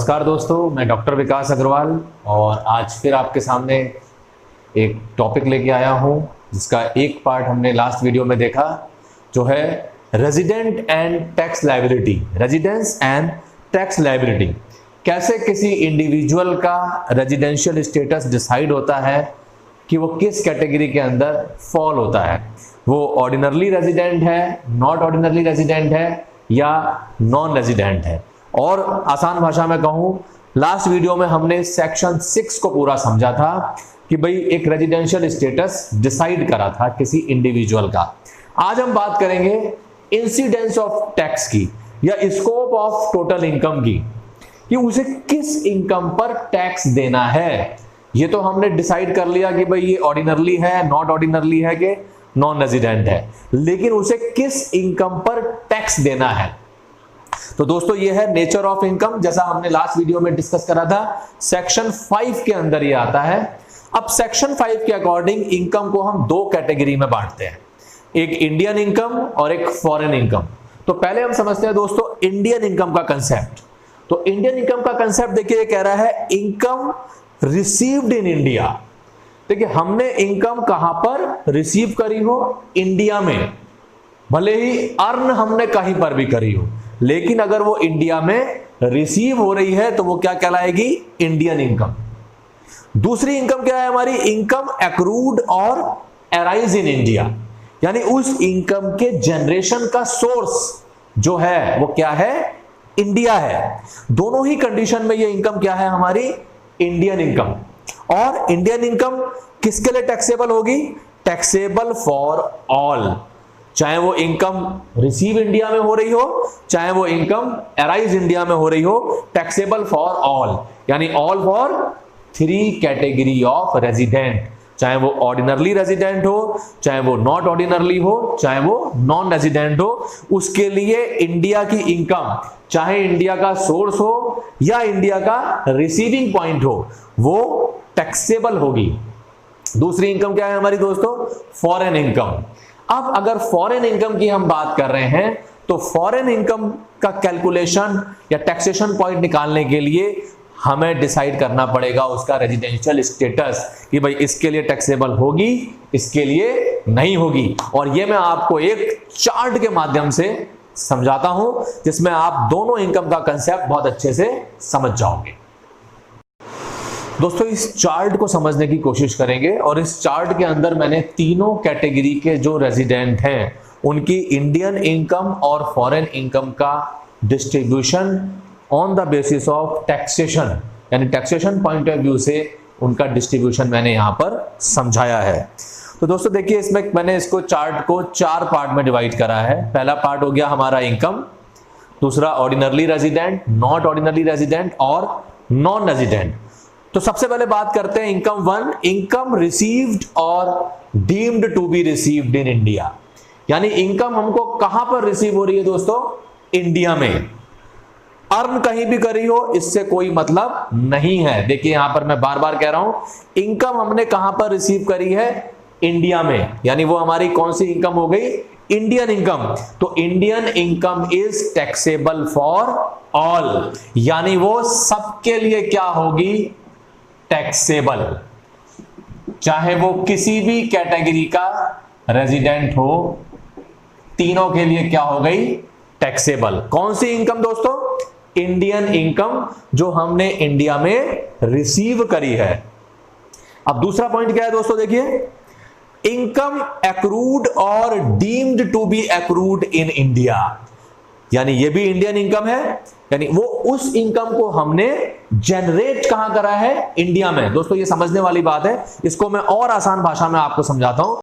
नमस्कार दोस्तों, मैं डॉक्टर विकास अग्रवाल और आज फिर आपके सामने एक टॉपिक लेके आया हूं जिसका एक पार्ट हमने लास्ट वीडियो में देखा, जो है resident and tax liability. Residence and tax liability, कैसे किसी इंडिविजुअल का रेजिडेंशियल स्टेटस डिसाइड होता है कि वो किस कैटेगरी के अंदर फॉल होता है। वो ऑर्डिनरली रेजिडेंट है, नॉट ऑर्डिनरली रेजिडेंट है या नॉन रेजिडेंट है। और आसान भाषा में कहूं, लास्ट वीडियो में हमने सेक्शन 6 को पूरा समझा था कि भाई एक रेजिडेंशियल स्टेटस डिसाइड करा था किसी इंडिविजुअल का। आज हम बात करेंगे इंसिडेंस ऑफ टैक्स की या स्कोप ऑफ टोटल इनकम की, कि उसे किस इनकम पर टैक्स देना है। ये तो हमने डिसाइड कर लिया कि भाई ये ऑर्डिनरली है, नॉट ऑर्डिनरली है कि नॉन रेजिडेंट है, लेकिन उसे किस इनकम पर टैक्स देना है। तो दोस्तों ये है नेचर ऑफ इनकम, जैसा हमने लास्ट वीडियो में डिस्कस करा था। सेक्शन 5 के अंदर ये आता है। अब सेक्शन 5 के अकॉर्डिंग इनकम को हम दो कैटेगरी में बांटते हैं, एक इंडियन इनकम और एक फॉरेन इनकम। तो पहले हम समझते हैं दोस्तों इंडियन इनकम का कंसेप्ट। तो इंडियन इनकम का कंसेप्ट देखिए, ये कह रहा है इनकम रिसीव्ड इन इंडिया। देखिए हमने इनकम कहां पर रिसीव करी हो, इंडिया में, भले ही अर्न हमने कहीं पर भी करी हो, लेकिन अगर वो इंडिया में रिसीव हो रही है तो वो क्या कहलाएगी, इंडियन इनकम। दूसरी इनकम क्या है हमारी, इनकम एक्रूड और अराइज इन इंडिया, यानी उस इनकम के जनरेशन का सोर्स जो है वो क्या है, इंडिया है। दोनों ही कंडीशन में ये इनकम क्या है हमारी, इंडियन इनकम। और इंडियन इनकम किसके लिए टैक्सेबल होगी, टैक्सेबल फॉर ऑल। चाहे वो इनकम रिसीव इंडिया में हो रही हो, चाहे वो इनकम अराइज इंडिया में हो रही हो, टैक्सेबल फॉर ऑल, यानी all for 3 category of resident. चाहे वो ऑर्डिनरली रेजिडेंट हो, चाहे वो नॉट ऑर्डिनरली हो, चाहे वो नॉन रेजिडेंट हो, उसके लिए इंडिया की इनकम, चाहे इंडिया का सोर्स हो या इंडिया का रिसीविंग पॉइंट हो, वो टैक्सेबल होगी। दूसरी इनकम क्या है हमारी दोस्तों, फॉरेन इनकम। अब अगर फॉरेन इनकम की हम बात कर रहे हैं तो फॉरेन इनकम का कैलकुलेशन या टैक्सेशन पॉइंट निकालने के लिए हमें डिसाइड करना पड़ेगा उसका रेजिडेंशियल स्टेटस, कि भाई इसके लिए टैक्सेबल होगी, इसके लिए नहीं होगी। और ये मैं आपको एक चार्ट के माध्यम से समझाता हूं जिसमें आप दोनों इनकम का कंसेप्ट बहुत अच्छे से समझ जाओगे। दोस्तों इस चार्ट को समझने की कोशिश करेंगे और इस चार्ट के अंदर मैंने तीनों कैटेगरी के जो रेजिडेंट हैं उनकी इंडियन इनकम और फॉरेन इनकम का distribution on the basis of taxation, यानी टैक्सेशन पॉइंट ऑफ व्यू से उनका डिस्ट्रीब्यूशन मैंने यहां पर समझाया है। तो दोस्तों देखिए, इसमें मैंने इसको चार्ट को 4 पार्ट में डिवाइड करा है। पहला पार्ट हो गया हमारा इनकम, दूसरा ordinarily resident, not ordinarily resident और नॉन रेजिडेंट। तो सबसे पहले बात करते हैं इनकम 1, इनकम रिसीव्ड और deemed to be received in India. यानी इनकम हमको कहां पर रिसीव हो रही है दोस्तों, इंडिया में। अर्न कहीं भी करी हो इससे कोई मतलब नहीं है। देखिए यहां पर मैं बार बार कह रहा हूं, इनकम हमने कहां पर रिसीव करी है, इंडिया में, यानी वो हमारी कौन सी इनकम हो गई, इंडियन इनकम। तो Indian income is taxable for all, यानी वो सबके लिए क्या होगी, टैक्सेबल, चाहे वो किसी भी कैटेगरी का रेजिडेंट हो, तीनों के लिए क्या हो गई, टैक्सेबल। कौन सी इनकम दोस्तों, इंडियन इनकम जो हमने इंडिया में रिसीव करी है। अब दूसरा पॉइंट क्या है दोस्तों, देखिए इनकम एक्रूड और deemed to be accrued in India, यानी ये भी इंडियन इनकम है, यानी वो उस इनकम को हमने जनरेट कहां करा है, इंडिया में। दोस्तों ये समझने वाली बात है, इसको मैं और आसान भाषा में आपको समझाता हूं।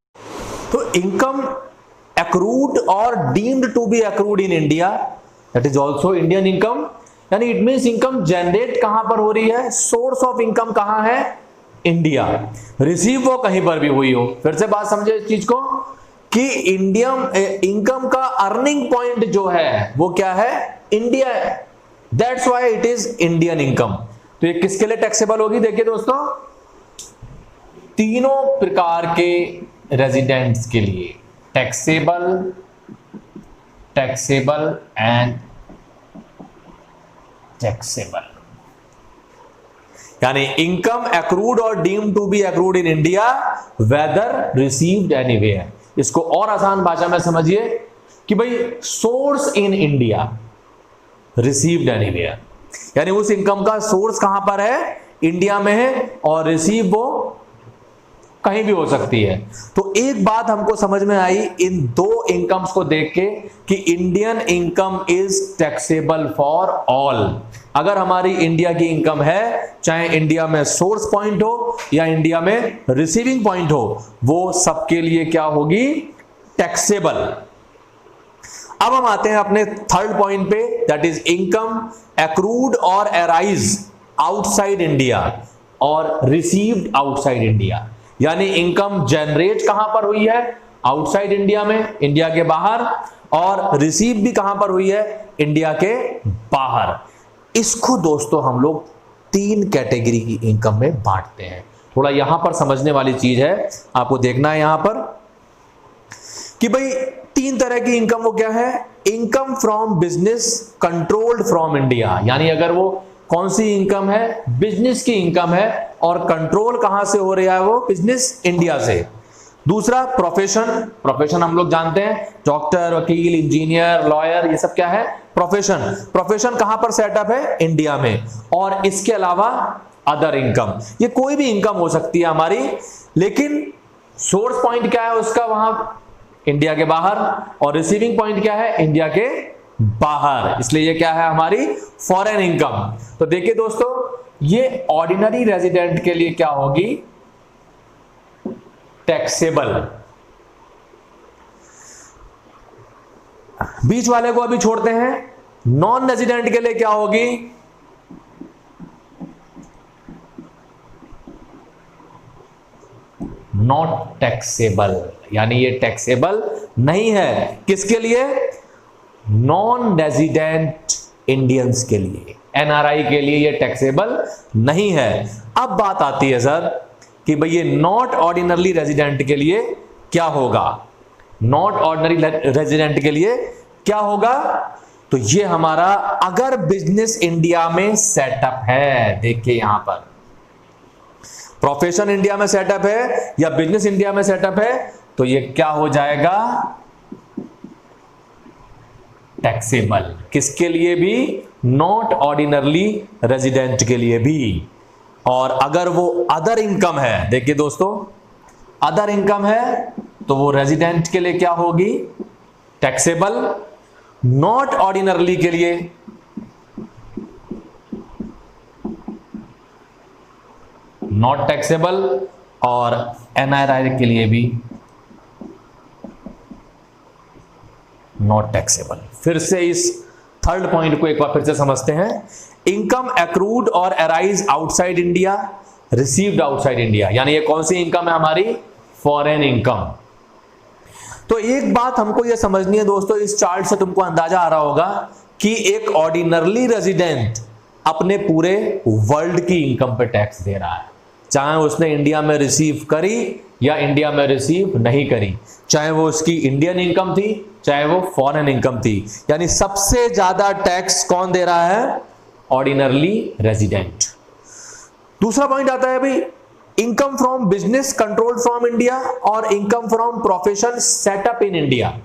तो इनकम एक्रूड और deemed to be accrued in India, that is also Indian income, यानी इट मींस इनकम जनरेट कहां पर हो रही है, सोर्स ऑफ इनकम कहां है, इंडिया। रिसीव वो कहीं पर भी हुई हो। फिर से बात समझे इस चीज को कि इंडियन इनकम का अर्निंग पॉइंट जो है वो क्या है, इंडिया है। That's why it is Indian income. तो ये किसके लिए टैक्सेबल होगी, देखिए दोस्तों तीनों प्रकार के रेजिडेंट्स के लिए, टैक्सेबल, टैक्सेबल एंड टैक्सेबल। यानी इनकम एक्रूड और deemed to be accrued in India whether received anywhere. इसको और आसान भाषा में समझिए कि भाई source in India received anywhere, यानी उस इनकम का सोर्स कहां पर है, इंडिया में है, और रिसीव वो कहीं भी हो सकती है। तो एक बात हमको समझ में आई इन दो इनकम्स को देख के कि Indian income is taxable for all. अगर हमारी इंडिया की इनकम है, चाहे इंडिया में सोर्स पॉइंट हो या इंडिया में रिसीविंग पॉइंट हो, वो सबके लिए क्या होगी, टैक्सेबल। अब हम आते हैं अपने थर्ड पॉइंट पे, दैट इज इनकम एक्रूड और अराइज आउटसाइड इंडिया और रिसीव्ड आउटसाइड इंडिया। यानी इनकम जनरेट कहां पर हुई है, आउटसाइड इंडिया में, इंडिया के बाहर, और रिसीव भी कहां पर हुई है, इंडिया के बाहर। इसको दोस्तों हम लोग 3 कैटेगरी की इनकम में बांटते हैं। थोड़ा यहां पर समझने वाली चीज है, आपको देखना है यहां पर कि भाई 3 तरह की इनकम वो क्या है, income from business controlled from India, यानी अगर वो कौन सी इनकम है, बिजनेस की इनकम है और कंट्रोल कहां से हो रहा है, वो बिजनेस इंडिया से। दूसरा प्रोफेशन, प्रोफेशन हम लोग जानते हैं, डॉक्टर, वकील, इंजीनियर, लॉयर, ये सब क्या है, प्रोफेशन। प्रोफेशन कहां पर सेटअप है, इंडिया में। और इसके अलावा अदर इनकम, ये कोई भी इनकम हो सकती है हमारी, लेकिन सोर्स पॉइंट क्या है उसका, वहां इंडिया के बाहर, और रिसीविंग पॉइंट क्या है, इंडिया के बाहर। इसलिए ये क्या है, हमारी फॉरेन इनकम। तो देखिए दोस्तों, ये ऑर्डिनरी रेजिडेंट के लिए क्या होगी, टैक्सेबल। बीच वाले को अभी छोड़ते हैं, नॉन रेजिडेंट के लिए क्या होगी, नॉट टैक्सेबल, यानी ये टैक्सेबल नहीं है। किसके लिए, नॉन रेजिडेंट इंडियंस के लिए, एनआरआई के लिए ये टैक्सेबल नहीं है। अब बात आती है सर कि भाई ये नॉट ऑर्डिनरी रेजिडेंट के लिए क्या होगा, नॉट ऑर्डिनरी रेजिडेंट के लिए क्या होगा, तो ये हमारा अगर बिजनेस इंडिया में सेटअप है, देखिए यहां पर प्रोफेशन इंडिया में सेटअप है या बिजनेस इंडिया में सेटअप है, तो ये क्या हो जाएगा, टैक्सेबल। किसके लिए भी, नॉट ऑर्डिनरली रेजिडेंट के लिए भी। और अगर वो अदर इनकम है, देखिए दोस्तों, अदर इनकम है तो वो रेजिडेंट के लिए क्या होगी, टैक्सेबल। नॉट ऑर्डिनरली के लिए नॉट टैक्सेबल, और एनआरआई के लिए भी नॉट टैक्सेबल। फिर से इस थर्ड पॉइंट को एक बार फिर से समझते हैं, इनकम एक्रूड और arise outside India, received outside India, यानी ये कौन सी इनकम है हमारी, फॉरेन इनकम। तो एक बात हमको ये समझनी है दोस्तों, इस चार्ट से तुमको अंदाजा आ रहा होगा कि एक ऑर्डिनरली रेजिडेंट अपने पूरे वर्ल्ड की इनकम पे टैक्स दे रहा है, चाहे उसने इंडिया में रिसीव करी या इंडिया में रिसीव नहीं करी, चाहे वो उसकी इंडियन इनकम थी चाहे वो फॉरेन इनकम थी। यानी सबसे ज्यादा टैक्स कौन दे रहा है, ऑर्डिनरली रेजिडेंट। दूसरा पॉइंट आता है भाई, income from business controlled from India और income from profession set up in India,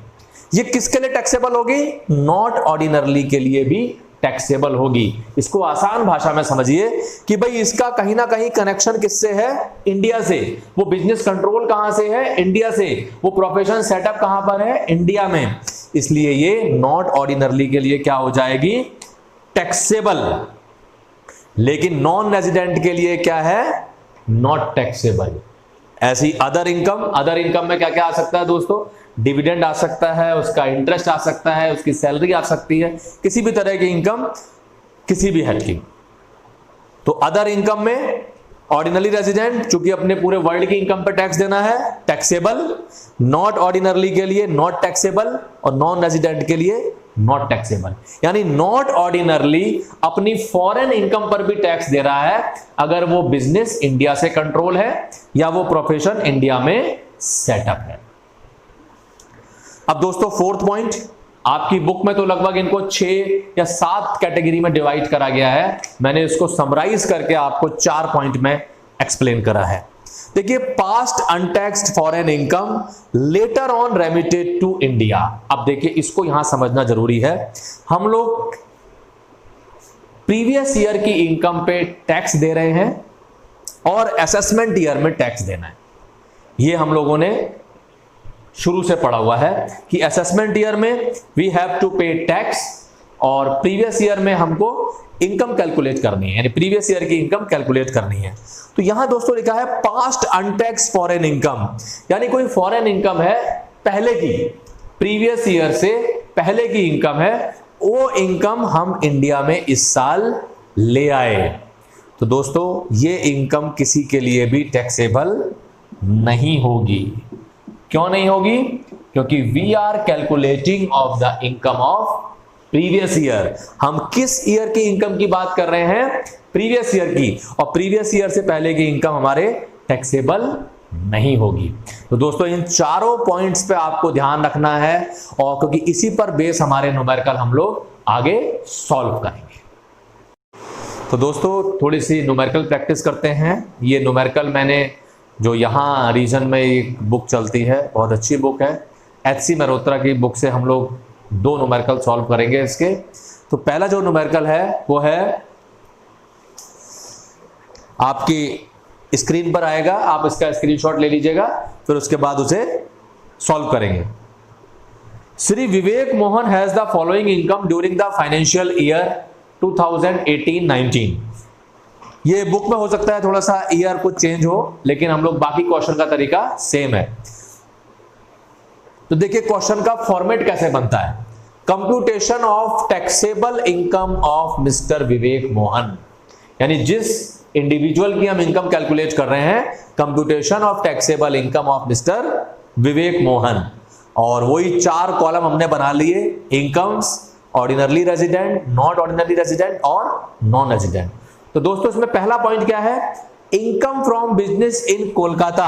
ये किसके लिए टैक्सेबल होगी, नॉट ऑर्डिनरली के लिए भी टैक्सेबल होगी। इसको आसान भाषा में समझिए कि भाई इसका कहीं ना कहीं कनेक्शन किससे है, इंडिया से। वो बिजनेस कंट्रोल कहां से है, इंडिया से। वो प्रोफेशन सेटअप कहां पर है, इंडिया में। इसलिए ये नॉट ऑर्डिनरली के लिए क्या हो जाएगी, टैक्सेबल। लेकिन नॉन रेजिडेंट के लिए क्या है, नॉट टैक्सेबल। ऐसी अदर इनकम में क्या क्या आ सकता है दोस्तों, डिविडेंड आ सकता है, उसका इंटरेस्ट आ सकता है, उसकी सैलरी आ सकती है, किसी भी तरह की इनकम किसी भी हेड की। तो अदर इनकम में ऑर्डिनरी रेजिडेंट चूंकि अपने पूरे वर्ल्ड की इनकम पर टैक्स देना है, टैक्सेबल। नॉट ऑर्डिनरली के लिए नॉट टैक्सेबल और नॉन रेजिडेंट के लिए नॉट टैक्सेबल। यानी नॉट ऑर्डिनरली अपनी फॉरेन इनकम पर भी टैक्स दे रहा है अगर वो बिजनेस इंडिया से कंट्रोल है या वो प्रोफेशन इंडिया में सेटअप है। अब दोस्तों फोर्थ पॉइंट, आपकी बुक में तो लगभग इनको 6 या 7 कैटेगरी में डिवाइड करा गया है, मैंने इसको समराइज करके आपको 4 पॉइंट में एक्सप्लेन करा है। देखिए, past untaxed foreign income later on remitted to India. अब देखिए, इसको यहां समझना जरूरी है। हम लोग प्रीवियस ईयर की इनकम पे टैक्स दे रहे हैं और असेसमेंट ईयर में टैक्स देना है। ये हम लोगों ने शुरू से पढ़ा हुआ है कि असेसमेंट ईयर में वी हैव टू पे टैक्स और प्रीवियस ईयर में हमको इनकम कैलकुलेट करनी है, यानी प्रीवियस ईयर की इनकम कैलकुलेट करनी है। तो यहां दोस्तों लिखा है पास्ट अनटैक्स्ड फॉरेन इनकम, यानी कोई फॉरेन इनकम है पहले की, प्रीवियस ईयर से पहले की इनकम है, वो इनकम हम इंडिया में इस साल ले आए। तो दोस्तों, ये इनकम किसी के लिए भी टैक्सेबल नहीं होगी। क्यों नहीं होगी? क्योंकि we are calculating of the income of previous year. हम किस ईयर की इनकम की बात कर रहे हैं? प्रीवियस ईयर की, और प्रीवियस ईयर से पहले की इनकम हमारे टैक्सेबल नहीं होगी। तो दोस्तों, इन चारों पॉइंट्स पे आपको ध्यान रखना है, और क्योंकि इसी पर बेस हमारे न्यूमेरिकल हम लोग आगे सॉल्व करेंगे। तो दोस्तों, थोड़ी सी न्यूमेरिकल प्रैक्टिस करते हैं। ये न्यूमेरिकल मैंने जो यहाँ रीजन में एक बुक चलती है, बहुत अच्छी बुक है, एच.सी. मेहरोत्रा की बुक से हम लोग 2 न्यूमेरिकल सॉल्व करेंगे इसके। तो पहला जो न्यूमेरिकल है वो है आपकी स्क्रीन पर आएगा, आप इसका स्क्रीनशॉट ले लीजिएगा, फिर उसके बाद उसे सॉल्व करेंगे। Shri Vivek Mohan has the following income during the financial year 2018-19। ये बुक में हो सकता है थोड़ा सा ईयर कुछ चेंज हो, लेकिन हम लोग बाकी क्वेश्चन का तरीका सेम है। तो देखिए, क्वेश्चन का फॉर्मेट कैसे बनता है। Computation of taxable income of mister Vivek Mohan, यानी जिस इंडिविजुअल की हम इनकम कैलकुलेट कर रहे हैं, computation of taxable income of mister Vivek Mohan. और वही 4 कॉलम हमने बना लिए, incomes, ordinarily resident, not ordinarily resident और नॉन रेजिडेंट। तो दोस्तों, इसमें पहला पॉइंट क्या है? Income from business in Kolkata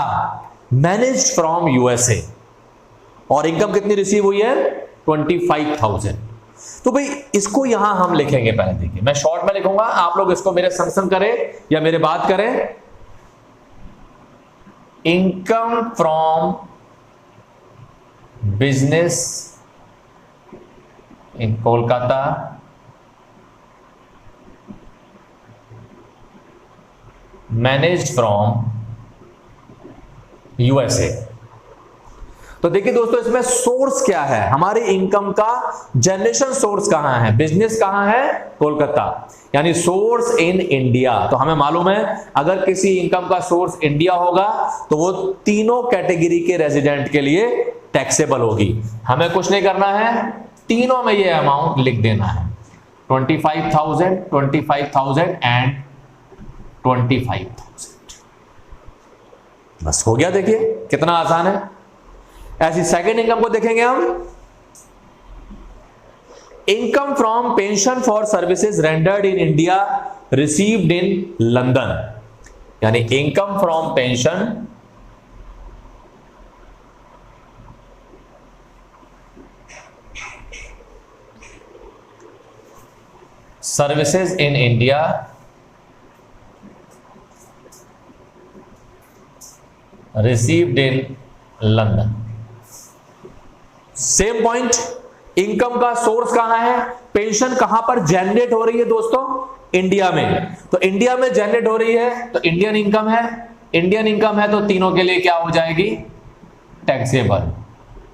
managed from USA, और इनकम कितनी रिसीव हुई है? 25,000। तो भाई इसको यहां हम लिखेंगे। पहले देखिए, मैं शॉर्ट में लिखूंगा, आप लोग इसको मेरे संग संग करें या मेरे बात करें। Income from business in Kolkata managed from USA. तो देखिए दोस्तों, इसमें सोर्स क्या है? हमारी इनकम का जनरेशन सोर्स कहां है? बिजनेस कहां है? कोलकाता, यानी सोर्स इन इंडिया। तो हमें मालूम है, अगर किसी इनकम का सोर्स इंडिया होगा तो वो तीनों कैटेगरी के रेजिडेंट के लिए टैक्सेबल होगी। हमें कुछ नहीं करना है, तीनों में ये अमाउंट लिख देना है, 25,000, 25,000 एंड 25,000। बस हो गया। देखिए कितना आसान है। ऐसी सेकंड इनकम को देखेंगे हम, income from pension for services rendered in India received in London, यानी income from pension services in India received in London. Same point, income का सोर्स कहां है? पेंशन कहां पर जनरेट हो रही है दोस्तों? इंडिया में। तो इंडिया में जनरेट हो रही है तो इंडियन इनकम है, इंडियन इनकम है तो तीनों के लिए क्या हो जाएगी? टैक्सेबल।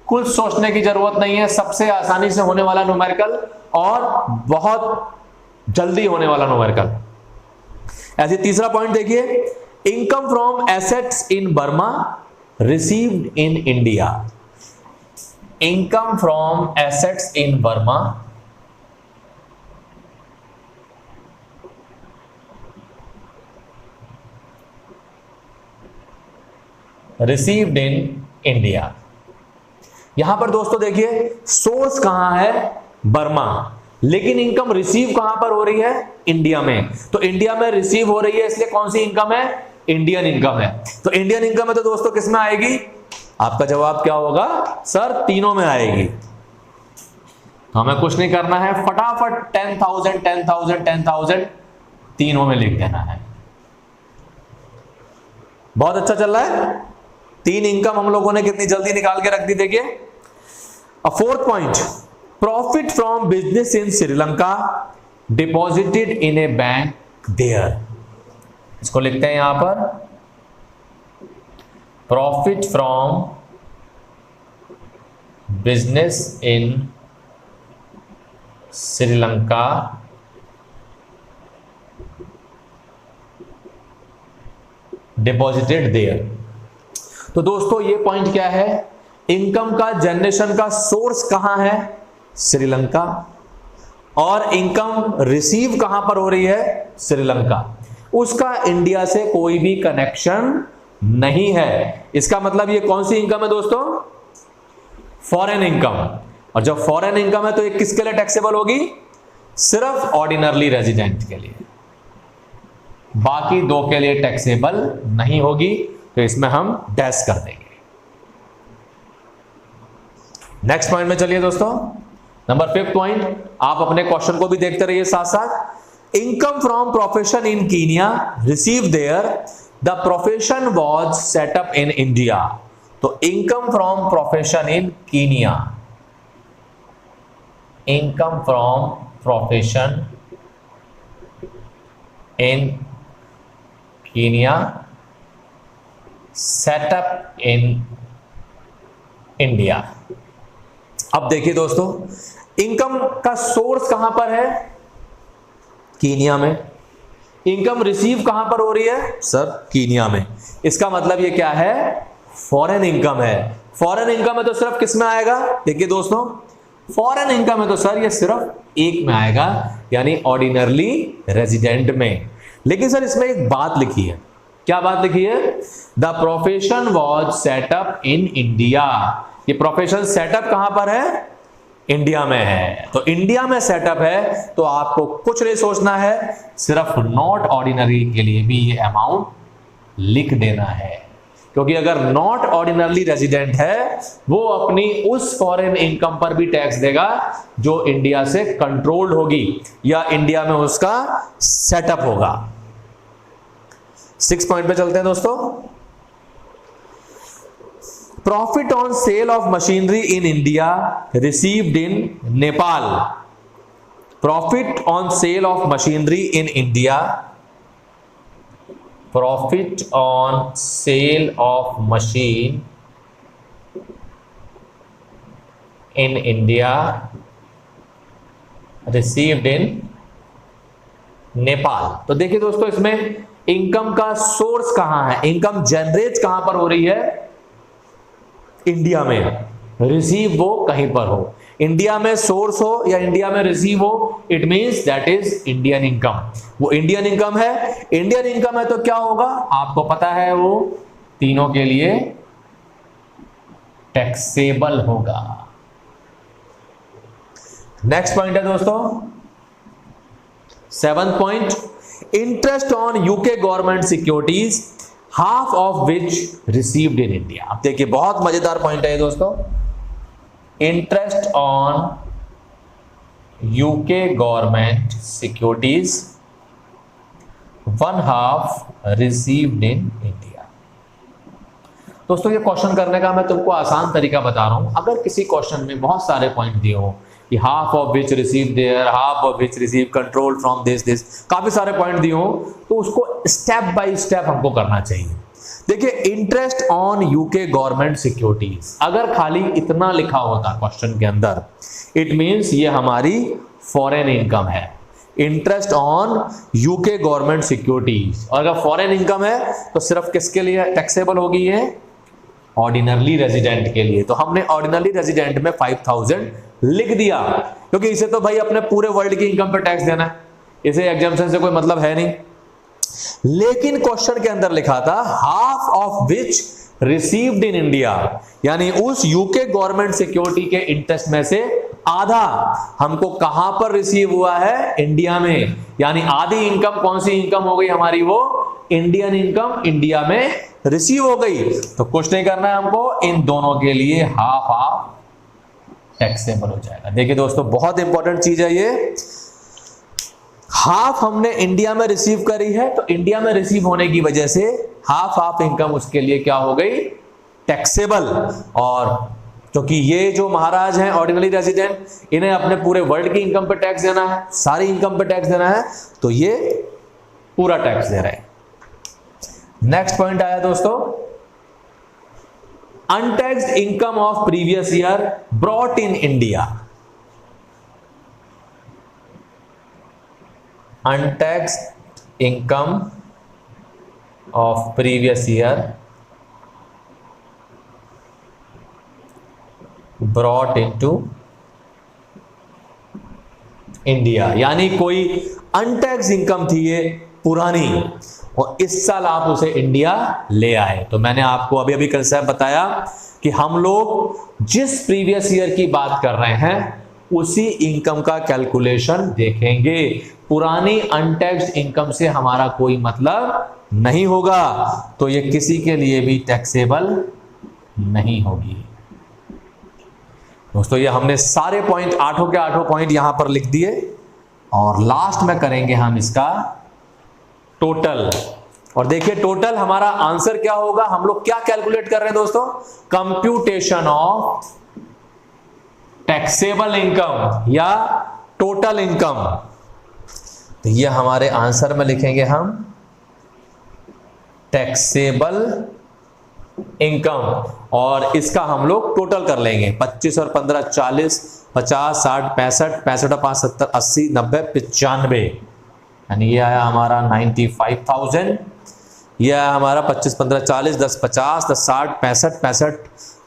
कुछ सोचने की जरूरत नहीं है, सबसे आसानी से होने वाला न्यूमेरिकल और बहुत जल्दी होने वाला न्यूमेरिकल। ऐसे तीसरा पॉइंट देखिए, income from assets in Burma received in India. Income from assets in Burma received in India. यहां पर दोस्तों देखिए, सोर्स कहां है? बर्मा, लेकिन इनकम रिसीव कहां पर हो रही है? इंडिया में। तो इंडिया में रिसीव हो रही है, इसलिए कौन सी इनकम है? इंडियन इनकम है। तो इंडियन इनकम है तो दोस्तों किस में आएगी? आपका जवाब क्या होगा? सर तीनों में आएगी। तो हमें कुछ नहीं करना है, फटाफट 10,000 10,000 10,000 तीनों में लिख देना है। बहुत अच्छा चल रहा है। 3 इनकम हम लोगों ने कितनी जल्दी निकाल के रख दी। देखिए fourth point, profit from business in Sri Lanka deposited in a bank there. इसको लिखते हैं यहां पर, profit from business in Sri Lanka deposited there. तो दोस्तों ये पॉइंट क्या है, इनकम का जनरेशन का सोर्स कहां है, श्रीलंका, और इनकम रिसीव कहां पर हो रही है, श्रीलंका। उसका इंडिया से कोई भी कनेक्शन नहीं है। इसका मतलब ये कौन सी इनकम है दोस्तों, फॉरेन इनकम। और जब फॉरेन इनकम है तो ये किसके लिए टैक्सेबल होगी, सिर्फ ऑर्डिनरली रेजिडेंट के लिए, बाकी दो के लिए टैक्सेबल नहीं होगी। तो इसमें हम डैश कर देंगे। नेक्स्ट पॉइंट में चलिए दोस्तों, नंबर 5th पॉइंट। आप अपने क्वेश्चन को भी देखते रहिए साथ साथ। Income from profession in Kenya receive there, the profession was set up in India. तो income from profession in Kenya, income from profession in Kenya setup in India. अब देखिए दोस्तों, इनकम का सोर्स कहां पर है, कीनिया में। इनकम रिसीव कहां पर हो रही है, सर कीनिया में। इसका मतलब ये क्या है, फॉरेन इनकम है। फॉरेन इनकम है तो सिर्फ किस में आएगा, देखिए दोस्तों, फॉरेन इनकम है तो सर ये सिर्फ एक में आएगा, यानी ऑर्डिनरली रेजिडेंट में। लेकिन सर इसमें एक बात लिखी है, क्या बात लिखी है, the profession was setup in India. ये प्रोफेशन सेटअप कहां पर है, इंडिया में है। तो इंडिया में सेटअप है तो आपको कुछ नहीं सोचना है, सिर्फ नॉट ऑर्डिनरी के लिए भी ये अमाउंट लिख देना है। क्योंकि अगर नॉट ऑर्डिनरली रेजिडेंट है वो अपनी उस फॉरेन इनकम पर भी टैक्स देगा जो इंडिया से कंट्रोल्ड होगी या इंडिया में उसका सेटअप होगा। 6th पॉइंट पे चलते हैं दोस्तों। Profit on sale of machinery in India received in Nepal. Profit on sale of machinery in India, profit on sale of machine in India received इन नेपाल। तो देखिए दोस्तों, इसमें इनकम का सोर्स कहां है, इनकम जनरेट कहां पर हो रही है, इंडिया में। रिसीव वो कहीं पर हो, इंडिया में सोर्स हो या इंडिया में रिसीव हो, it means that is Indian income. वो इंडियन इनकम है। इंडियन इनकम है तो क्या होगा, आपको पता है, वो तीनों के लिए टैक्सेबल होगा। नेक्स्ट पॉइंट है दोस्तों 7th point, interest on UK government securities half of which received in India. अब देखिए बहुत मजेदार पॉइंट है दोस्तों, interest on UK government securities 1/2 received in India. दोस्तों ये क्वेश्चन करने का मैं तुमको आसान तरीका बता रहा हूं। अगर किसी क्वेश्चन में बहुत सारे पॉइंट दिए हो कि half of which receive there, half of which receive control from this, काफी सारे पॉइंट दिए हो तो उसको स्टेप बाय स्टेप हमको करना चाहिए। देखिए interest on UK government securities, अगर खाली इतना लिखा होता क्वेश्चन के अंदर, इट मींस ये हमारी फॉरेन इनकम है। Interest on UK government securities, और अगर फॉरेन इनकम है तो सिर्फ किसके लिए टैक्सेबल होगी, ये ऑर्डिनरली रेजिडेंट के लिए। तो हमने ऑर्डिनरली रेजिडेंट में 5000 लिख दिया, क्योंकि इसे तो भाई अपने पूरे वर्ल्ड की इनकम पर टैक्स देना है, इसे एग्जाम्पशन से कोई मतलब है नहीं। लेकिन क्वेश्चन के अंदर लिखा था half of which received in India, यानी उस यूके गवर्नमेंट सिक्योरिटी के इंटरेस्ट में से आधा हमको कहां पर रिसीव हुआ है, इंडिया में। यानी आधी इनकम कौन सी इनकम हो गई हमारी, वो इंडियन इनकम इंडिया में रिसीव हो गई। तो कुछ नहीं करना है हमको, इन दोनों के लिए हाफ हाफ टैक्सेबल हो जाएगा। देखिए दोस्तों, बहुत इंपॉर्टेंट चीज है ये। हाफ हमने इंडिया में रिसीव करी है, तो इंडिया में रिसीव होने की वजह से हाफ इनकम उसके लिए क्या हो गई, टैक्सेबल। और क्योंकि ये जो महाराज हैं ऑर्डिनरी रेजिडेंट, इन्हें अपने पूरे वर्ल्ड की इनकम पे टैक्स देना है, सारी इनकम पे टैक्स देना है, तो ये पूरा टैक्स दे रहे हैं। नेक्स्ट पॉइंट आया दोस्तों, untaxed income of previous year brought in India. Untaxed income of previous year brought into India, यानी कोई अनटैक्स इनकम थी ये पुरानी, और इस साल आप उसे इंडिया ले आए। तो मैंने आपको अभी अभी कंसेप्ट बताया कि हम लोग जिस प्रीवियस ईयर की बात कर रहे हैं उसी इनकम का कैलकुलेशन देखेंगे। पुरानी अनटैक्स्ड इनकम से हमारा कोई मतलब नहीं होगा, तो ये किसी के लिए भी टैक्सेबल नहीं होगी। दोस्तों, ये हमने सारे पॉइंट, आठों के आठों पॉइंट यहां पर लिख दिए, और लास्ट में करेंगे हम इसका टोटल। और देखिए टोटल हमारा आंसर क्या होगा, हम लोग क्या कैलकुलेट कर रहे हैं दोस्तों, कंप्यूटेशन ऑफ टैक्सेबल इनकम या टोटल इनकम। तो ये हमारे आंसर में लिखेंगे हम टैक्सेबल इनकम, और इसका हम लोग टोटल कर लेंगे। 25 और 15 40, 50 60 65, 65 और 5 70 80 90 95, यानी ये आया हमारा 95,000। ये आया हमारा 25 15 40, 10 50, 10 60 65 65,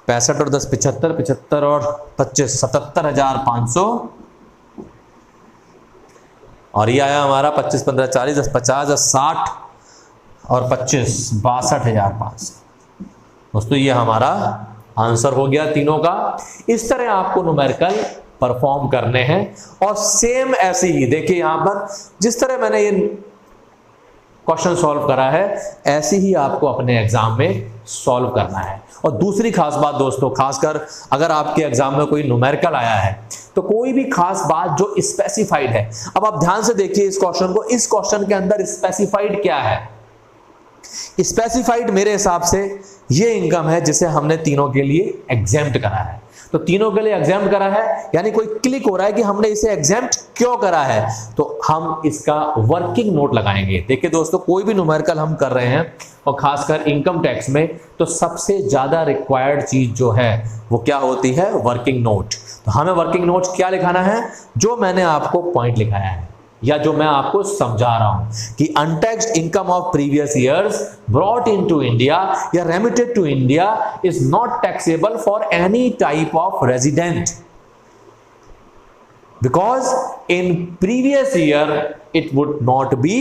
65 और 10 75, 75 और 25 77,500। और ये आया हमारा 25 15 40, 10 50, 10 60 और 25 62,500। दोस्तों, ये हमारा आंसर हो गया तीनों का। इस तरह आपको न्यूमेरिकल परफॉर्म करने हैं, और सेम ऐसे ही देखिए यहां पर जिस तरह मैंने ये क्वेश्चन सॉल्व करा है, ऐसे ही आपको अपने एग्जाम में सॉल्व करना है। और दूसरी खास बात दोस्तों, खासकर अगर आपके एग्जाम में कोई न्यूमेरिकल आया है, तो कोई भी खास बात जो स्पेसिफाइड है, अब आप ध्यान से देखिए इस क्वेश्चन को, इस क्वेश्चन के अंदर स्पेसिफाइड क्या है। स्पेसिफाइड मेरे हिसाब से ये इनकम है जिसे हमने तीनों के लिए एग्जेम्प्ट करा है। तो तीनों के लिए एग्जेम्प्ट करा है, यानी कोई क्लिक हो रहा है कि हमने इसे एग्जेम्प्ट क्यों करा है, तो हम इसका वर्किंग नोट लगाएंगे। देखिए दोस्तों, कोई भी न्यूमेरिकल हम कर रहे हैं, और खासकर इनकम टैक्स में, तो सबसे ज्यादा रिक्वायर्ड चीज जो है वो क्या होती है, वर्किंग नोट। तो हमें वर्किंग नोट क्या लिखाना है, जो मैंने आपको पॉइंट लिखाया है या जो मैं आपको समझा रहा हूं कि untaxed income of previous years brought into India या remitted to India is not taxable for any type of resident, because in previous year it would not be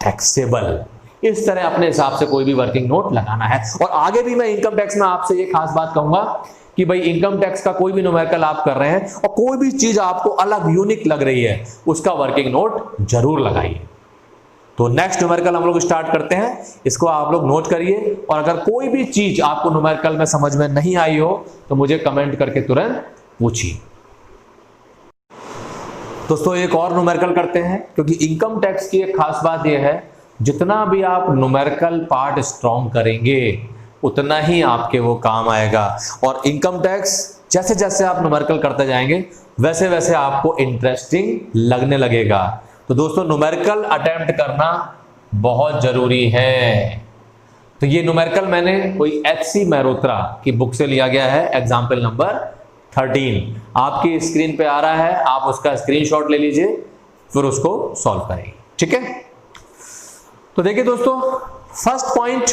taxable. इस तरह अपने हिसाब से कोई भी वर्किंग नोट लगाना है। और आगे भी मैं इनकम टैक्स में आपसे ये खास बात कहूंगा कि भाई इनकम टैक्स का कोई भी न्यूमेरिकल आप कर रहे हैं और कोई भी चीज आपको अलग यूनिक लग रही है, उसका वर्किंग नोट जरूर लगाइए। तो नेक्स्ट न्यूमेरिकल हम लोग स्टार्ट करते हैं, इसको आप लोग नोट करिए। और अगर कोई भी चीज आपको न्यूमेरिकल में समझ में नहीं आई हो तो मुझे कमेंट करके तुरंत पूछिए। दोस्तों, एक और न्यूमेरिकल करते हैं, क्योंकि इनकम टैक्स की एक खास बात यह है, जितना भी आप न्यूमेरिकल पार्ट स्ट्रॉन्ग करेंगे उतना ही आपके वो काम आएगा। और इनकम टैक्स जैसे जैसे आप न्यूमेरिकल करते जाएंगे वैसे वैसे आपको इंटरेस्टिंग लगने लगेगा। तो दोस्तों, न्यूमेरिकल अटेम्प्ट करना बहुत जरूरी है। तो ये न्यूमेरिकल मैंने कोई HC मेहरोत्रा की बुक से लिया गया है, एग्जाम्पल नंबर 13 आपकी स्क्रीन पे आ रहा है, आप उसका स्क्रीनशॉट ले लीजिए, फिर उसको सॉल्व करेंगे। ठीक है, तो देखिए दोस्तों, first point,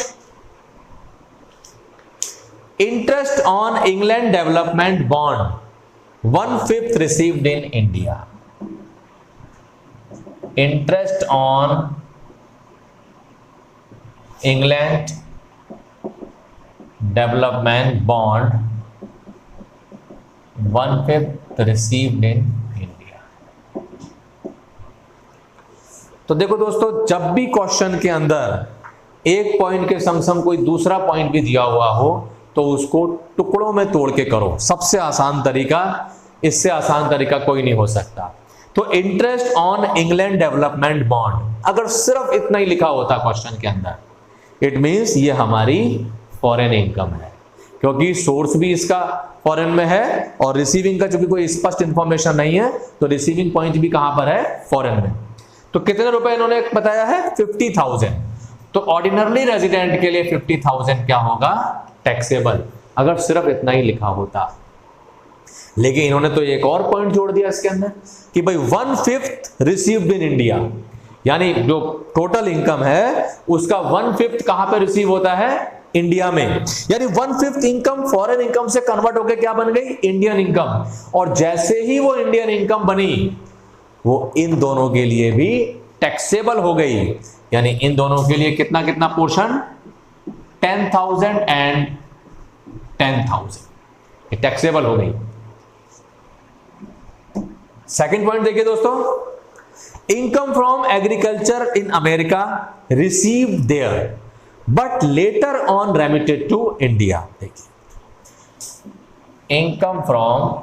interest on England development bond 1/5 received in India. Interest on England development bond 1/5 received in India. तो देखो दोस्तों, जब भी क्वेश्चन के अंदर एक पॉइंट के संग संग कोई दूसरा पॉइंट भी दिया हुआ हो तो उसको टुकड़ों में तोड़ के करो। सबसे आसान तरीका इससे आसान तरीका कोई नहीं हो सकता। तो interest on England development bond, अगर सिर्फ इतना ही लिखा होता क्वेश्चन के अंदर, इट मींस ये हमारी फॉरेन इनकम है, क्योंकि सोर्स भी इसका फॉरेन में है और रिसीविंग का चूंकि कोई स्पष्ट इंफॉर्मेशन नहीं है तो रिसीविंग पॉइंट भी कहां पर है, फॉरेन में। तो कितने रुपए इन्होंने बताया है, 50,000। तो ऑर्डिनरली रेजिडेंट के लिए 50,000 क्या होगा, टैक्सेबल, अगर सिर्फ इतना ही लिखा होता। लेकिन इन्होंने तो एक और पॉइंट जोड़ दिया इसके अंदर कि भाई 1/5 रिसीव्ड इन इंडिया, यानी जो टोटल इनकम है उसका 1/5 कहां पे रिसीव होता है, इंडिया में। यानी 1/5 इनकम फॉरेन इनकम से कन्वर्ट होकर क्या बन गई, इंडियन इनकम। और जैसे ही वो इंडियन इनकम बनी वो इन दोनों के लिए भी टैक्सेबल हो गई। यानी इन दोनों के लिए कितना कितना पोर्शन, 10,000 एंड 10,000 टैक्सेबल हो गई। सेकंड पॉइंट देखिए दोस्तों, income from agriculture in America received there but later on remitted to India. देखिए income from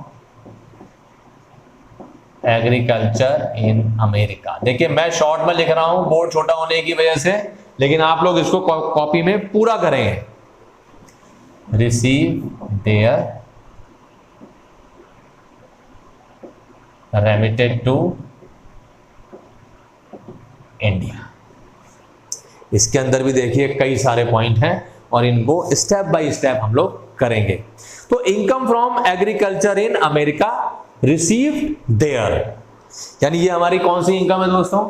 agriculture in America, देखिए मैं शॉर्ट में लिख रहा हूं बोर्ड छोटा होने की वजह से, लेकिन आप लोग इसको कॉपी में पूरा करेंगे। Receive there remitted to India. इसके अंदर भी देखिए कई सारे पॉइंट हैं और इनको स्टेप बाय स्टेप हम लोग करेंगे। तो income from agriculture in America received there, यानी ये हमारी कौन सी इनकम है दोस्तों,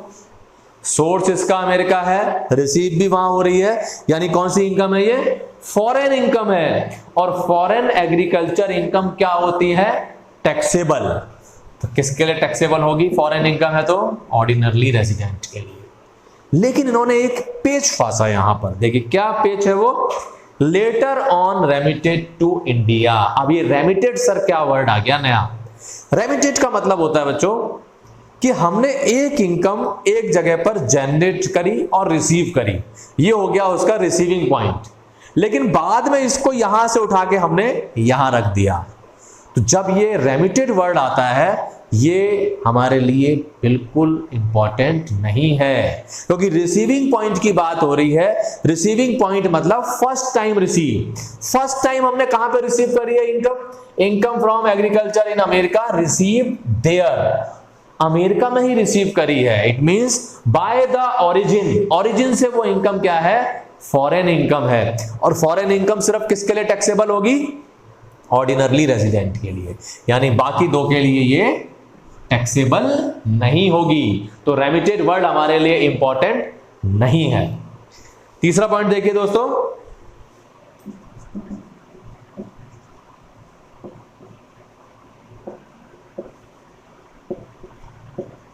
सोर्स इसका अमेरिका है, रिसीव भी वहां हो रही है, यानी कौन सी इनकम है, ये फॉरेन इनकम है। और फॉरेन एग्रीकल्चर इनकम क्या होती है, टैक्सेबल। तो किसके लिए टैक्सेबल होगी, फॉरेन इनकम है तो ऑर्डिनरली रेजिडेंट के लिए। लेकिन इन्होंने एक पेच फांसा यहां पर, देखिए क्या पेच है वो, later on remitted to India. अब ये रेमिटेड सर क्या वर्ड आ गया नया। रेमिटेड का मतलब होता है बच्चों कि हमने एक इनकम एक जगह पर जनरेट करी और रिसीव करी, ये हो गया उसका रिसीविंग पॉइंट। लेकिन बाद में इसको यहां से उठा के हमने यहां रख दिया। तो जब ये रेमिटेड वर्ड आता है ये हमारे लिए बिल्कुल इंपॉर्टेंट नहीं है, क्योंकि रिसीविंग पॉइंट की बात हो रही है। रिसीविंग पॉइंट मतलब first time receive, first time हमने कहां पे रिसीव करी है income, income from agriculture in America receive there, America में ही रिसीव करी है। It means by the origin, origin से वो इनकम क्या है, फॉरेन इनकम है। और फॉरेन इनकम सिर्फ किसके लिए टैक्सेबल होगी, ऑर्डिनरली रेजिडेंट के लिए, यानी बाकी दो के लिए ये टैक्सेबल नहीं होगी। तो रेमिटेड वर्ड हमारे लिए इंपॉर्टेंट नहीं है। तीसरा पॉइंट देखिए दोस्तों,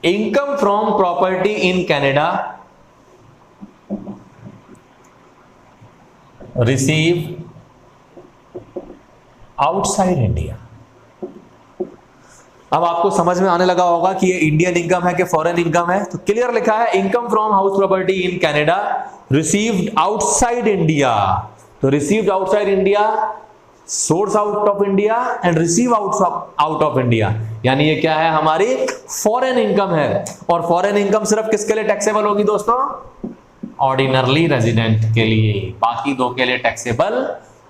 income from property in Canada receive outside India. अब आपको समझ में आने लगा होगा कि ये इंडियन इनकम है कि फॉरेन इनकम है। तो क्लियर लिखा है income from house property in Canada received outside India. तो received outside India, source out of India and receive out of India, यानी ये क्या है, हमारी फॉरेन इनकम है। और फॉरेन इनकम सिर्फ किसके लिए टैक्सेबल होगी दोस्तों, ऑर्डिनरली रेजिडेंट के लिए, बाकी दो के लिए टैक्सेबल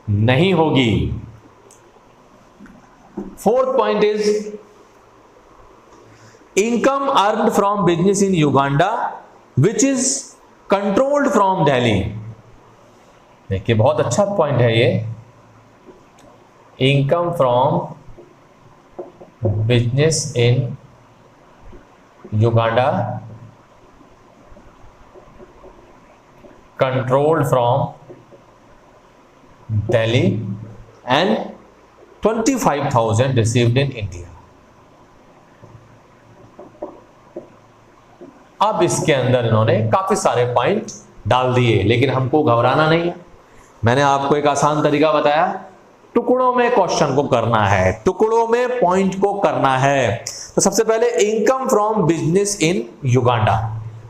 नहीं होगी। Fourth point is income earned from business in Uganda which is controlled from Delhi. देखिए बहुत अच्छा पॉइंट है ये, income from business in Uganda controlled from Delhi and 25,000 received in India. अब इसके अंदर इन्होंने काफी सारे पॉइंट डाल दिए, लेकिन हमको घबराना नहीं है। मैंने आपको एक आसान तरीका बताया, टुकड़ों में क्वेश्चन को करना है, टुकड़ों में पॉइंट को करना है। तो सबसे पहले income from business in Uganda,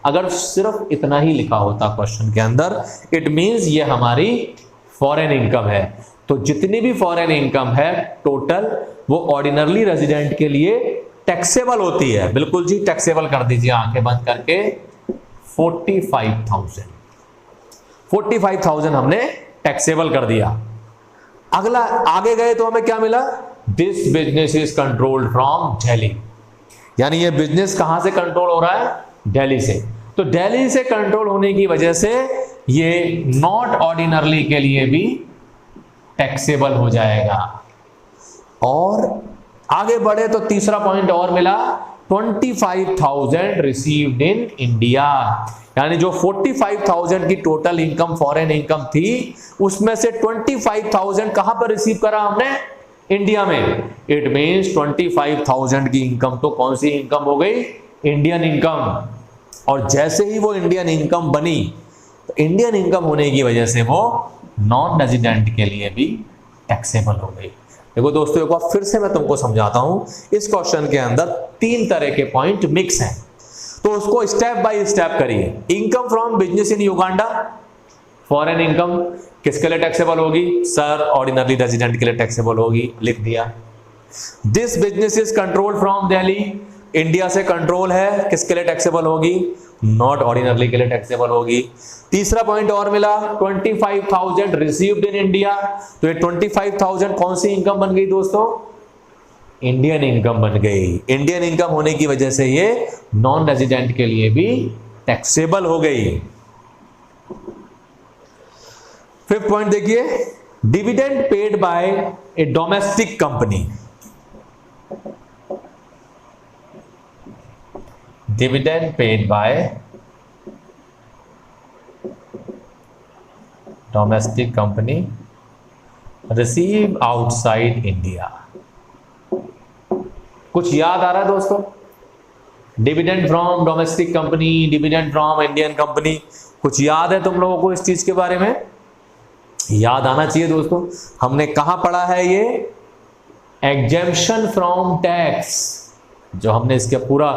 अगर सिर्फ इतना ही लिखा होता क्वेश्चन के अंदर, इट मींस ये हमारी फॉरेन इनकम है। तो जितनी भी फॉरेन इनकम है टोटल, वो ऑर्डिनरली रेजिडेंट के लिए टैक्सेबल होती है। बिल्कुल जी, टैक्सेबल कर दीजिए आंखें बंद करके। 45,000 हमने टैक्सेबल कर दिया। अगला आगे गए तो हमें क्या मिला? This business is controlled from Delhi, यानी ये बिजनेस कहां से कंट्रोल हो रहा है? दिल्ली से। तो दिल्ली से कंट्रोल होने की वजह से ये नॉट ऑर्डिनरली के लिए भी टैक्सेबल हो जाएगा। और आगे बढ़े तो तीसरा पॉइंट और मिला, 25,000 रिसीव्ड इन इंडिया, यानी जो 45,000 की टोटल इनकम फॉरेन इनकम थी उसमें से 25,000 कहां पर रिसीव करा हमने? इंडिया में। इट मींस 25,000 की इनकम तो कौन सी इनकम हो गई? Indian income. और जैसे ही वो इंडियन इनकम बनी, तो इंडियन इनकम होने की वजह से वो नॉन रेजिडेंट के लिए भी टैक्सेबल हो गई। देखो दोस्तों, एक बार फिर से मैं तुमको समझाता हूं। इस क्वेश्चन के अंदर 3 तरह के पॉइंट मिक्स हैं, तो उसको स्टेप बाय स्टेप करिए। Income from business in Uganda, foreign income किसके लिए टैक्सेबल होगी? सर, ऑर्डिनरी रेजिडेंट के लिए टैक्सेबल होगी, लिख दिया। This business is control from Delhi, India से कंट्रोल है, किसके लिए टैक्सेबल होगी? नॉट ऑर्डिनरली के लिए टैक्सेबल होगी। तीसरा पॉइंट और मिला, 25,000 रिसीव्ड इन इंडिया, तो ये 25,000 कौन सी इनकम बन गई दोस्तों? इंडियन इनकम बन गई। इंडियन इनकम होने की वजह से ये नॉन रेजिडेंट के लिए भी टैक्सेबल हो गई। फिफ्थ पॉइंट देखिए, dividend paid bye A domestic company, dividend paid by domestic company receive outside India. कुछ याद आ रहा है दोस्तों? Dividend from domestic company, dividend from Indian company, कुछ याद है तुम लोगों को इस चीज के बारे में? याद आना चाहिए दोस्तों। हमने कहां पढ़ा है ये? एग्जेम्पशन फ्रॉम टैक्स, जो हमने इसका पूरा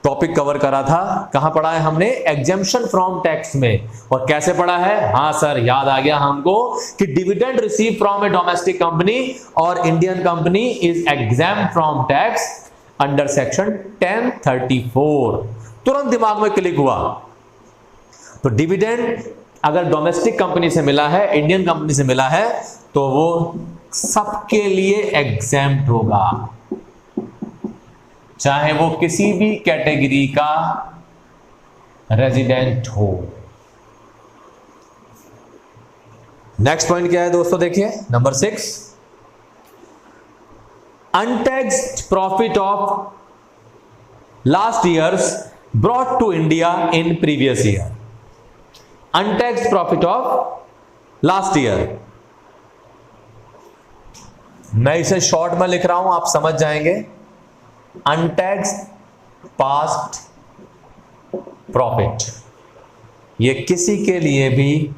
टॉपिक कवर करा था, कहां पढ़ा है हमने? एग्जेम्पशन फ्रॉम टैक्स में। और कैसे पढ़ा है? हाँ सर, याद आ गया हमको कि dividend receive from a domestic company और Indian company is exempt from tax under section 1034। तुरंत दिमाग में क्लिक हुआ। तो डिविडेंड अगर डोमेस्टिक कंपनी से मिला है, इंडियन कंपनी से मिला है, तो वो सबके लिए एग्जेम्प्ट होगा, चाहे वो किसी भी कैटेगरी का रेजिडेंट हो। नेक्स्ट पॉइंट क्या है दोस्तों? देखिए number 6, untaxed profit of last years brought to India in previous year. Untaxed profit of last year, मैं इसे शॉर्ट में लिख रहा हूं, आप समझ जाएंगे। अनटैक्स्ड पास्ट प्रॉफिट, ये किसी के लिए भी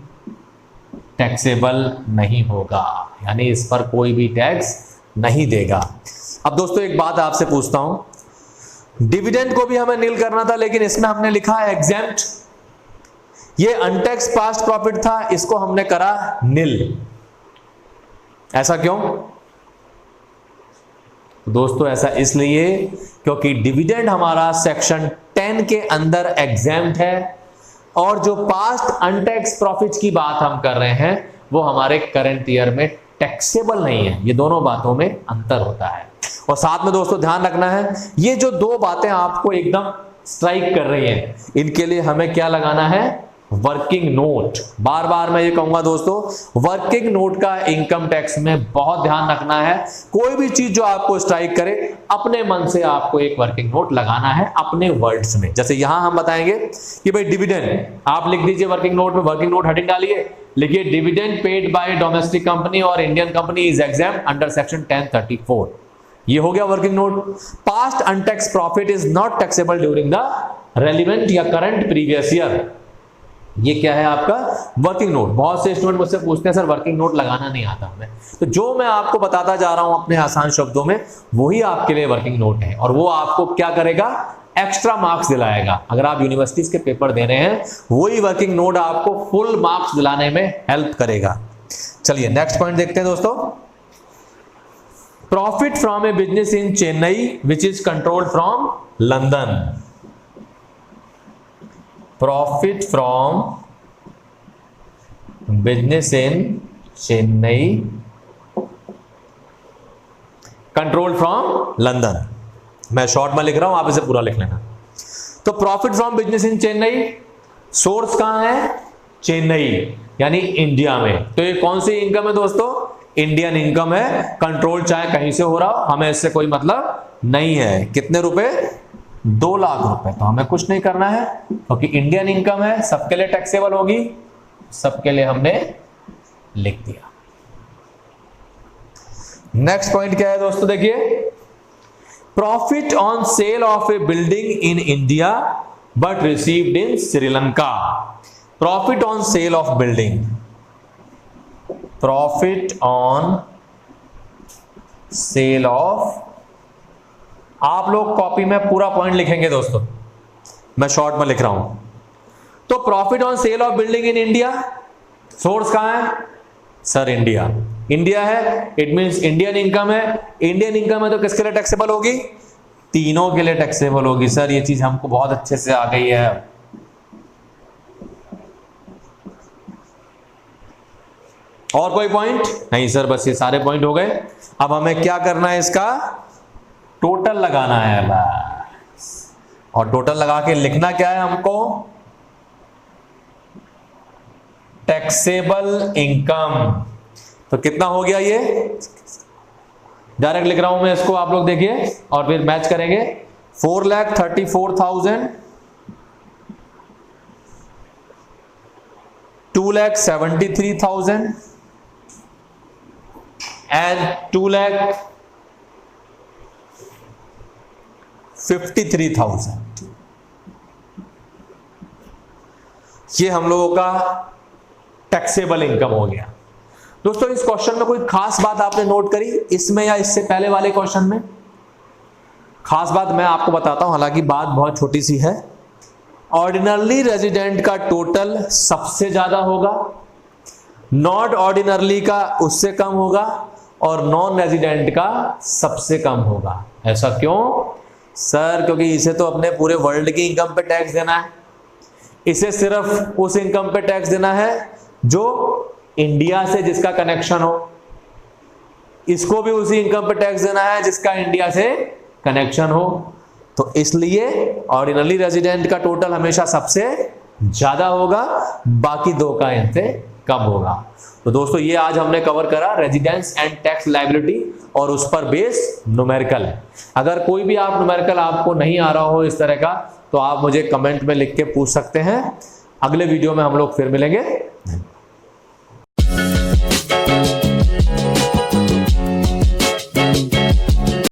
टैक्सेबल नहीं होगा, यानी इस पर कोई भी टैक्स नहीं देगा। अब दोस्तों एक बात आपसे पूछता हूं, डिविडेंड को भी हमें नील करना था, लेकिन इसमें हमने लिखा है एग्जेम्प्ट। ये अनटैक्स पास्ट प्रॉफिट था, इसको हमने करा नील। ऐसा क्यों? दोस्तों ऐसा इसलिए क्योंकि डिविडेंड हमारा सेक्शन 10 के अंदर एग्जेम्प्ट है, और जो पास्ट अनटैक्स प्रॉफिट की बात हम कर रहे हैं वो हमारे करंट ईयर में टैक्सेबल नहीं है। ये दोनों बातों में अंतर होता है। और साथ में दोस्तों ध्यान रखना है, ये जो दो बातें आपको एकदम स्ट्राइक कर रही हैं, इनके लिए हमें क्या लगाना है? Working note. बार बार मैं ये कहूंगा दोस्तों, वर्किंग नोट का इनकम टैक्स में बहुत ध्यान रखना है। कोई भी चीज जो आपको स्ट्राइक करे, अपने मन से आपको एक वर्किंग नोट लगाना है अपने वर्ड्स में। जैसे यहां हम बताएंगे कि भाई डिविडेंड, आप लिख दीजिए वर्किंग नोट में, वर्किंग नोट हेडिंग डालिए, लिखिए dividend paid by domestic company और Indian company is exempt under section 1034। ये हो गया working note. Past untaxed profit is not taxable during the relevant या करंट प्रीवियस ईयर। ये क्या है आपका? Working note. बहुत से स्टूडेंट मुझसे पूछते हैं सर वर्किंग नोट लगाना नहीं आता हमें, तो जो मैं आपको बताता जा रहा हूं अपने आसान शब्दों में, वही आपके लिए वर्किंग नोट है, और वो आपको क्या करेगा? एक्स्ट्रा मार्क्स दिलाएगा। अगर आप यूनिवर्सिटीज के पेपर दे रहे हैं, वही वर्किंग नोट आपको फुल मार्क्स दिलाने में हेल्प करेगा। चलिए नेक्स्ट पॉइंट देखते हैं दोस्तों। Profit from A business in Chennai which is controlled from London. Profit from business in Chennai control from London. मैं शॉर्ट में लिख रहा हूं, आप इसे पूरा लिख लेना। तो profit from business in Chennai, source कहां है? चेन्नई यानी इंडिया में। तो ये कौन सी इनकम है दोस्तों? इंडियन इनकम है। कंट्रोल चाहे कहीं से हो रहा हो, हमें इससे कोई मतलब नहीं है। कितने रुपए? 2 लाख रुपए। तो हमें कुछ नहीं करना है क्योंकि इंडियन इनकम है, सबके लिए टैक्सेबल होगी, सबके लिए हमने लिख दिया। नेक्स्ट पॉइंट क्या है दोस्तों? देखिए, profit on sale of A building in India but received in Sri Lanka. Profit on sale of building, profit on sale of, आप लोग कॉपी में पूरा पॉइंट लिखेंगे दोस्तों, मैं शॉर्ट में लिख रहा हूं। तो profit on sale of building in India, source कहां है? Sir India. इंडिया है, इट मींस इंडियन इनकम है। इंडियन इनकम है तो किसके लिए टैक्सेबल होगी? तीनों के लिए टैक्सेबल होगी। सर ये चीज हमको बहुत अच्छे से आ गई है। और कोई पॉइंट? नहीं सर, बस ये सारे पॉइंट हो गए। अब हमें क्या करना है? इसका टोटल लगाना है बस। और टोटल लगा के लिखना क्या है हमको? Taxable income. तो कितना हो गया ये? डायरेक्ट लिख रहा हूं मैं इसको, आप लोग देखिए और फिर मैच करेंगे। 4,34,000, 2,73,000 एंड 2,53,000। ये हम लोगों का टैक्सेबल इनकम हो गया। दोस्तों इस क्वेश्चन में कोई खास बात आपने नोट करी इसमें या इससे पहले वाले क्वेश्चन में? खास बात मैं आपको बताता हूं, हालांकि बात बहुत छोटी सी है। ऑर्डिनरली रेजिडेंट का टोटल सबसे ज्यादा होगा, नॉट ऑर्डिनरली का उससे कम होगा और नॉन रेजिडेंट का सबसे कम होगा। ऐसा क्यों? सर क्योंकि इसे तो अपने पूरे वर्ल्ड की इनकम पे टैक्स देना है, इसे सिर्फ उस इनकम पे टैक्स देना है जो इंडिया से जिसका कनेक्शन हो, इसको भी उसी इनकम पे टैक्स देना है जिसका इंडिया से कनेक्शन हो। तो इसलिए ऑर्डिनरी रेजिडेंट का टोटल हमेशा सबसे ज्यादा होगा, बाकी दो का इनसे कम होगा। तो दोस्तों ये आज हमने कवर करा रेजिडेंस एंड टैक्स लायबिलिटी और उस पर बेस न्यूमेरिकल। अगर कोई भी आप न्यूमेरिकल आपको नहीं आ रहा हो इस तरह का, तो आप मुझे कमेंट में लिख के पूछ सकते हैं। अगले वीडियो में हम लोग फिर मिलेंगे।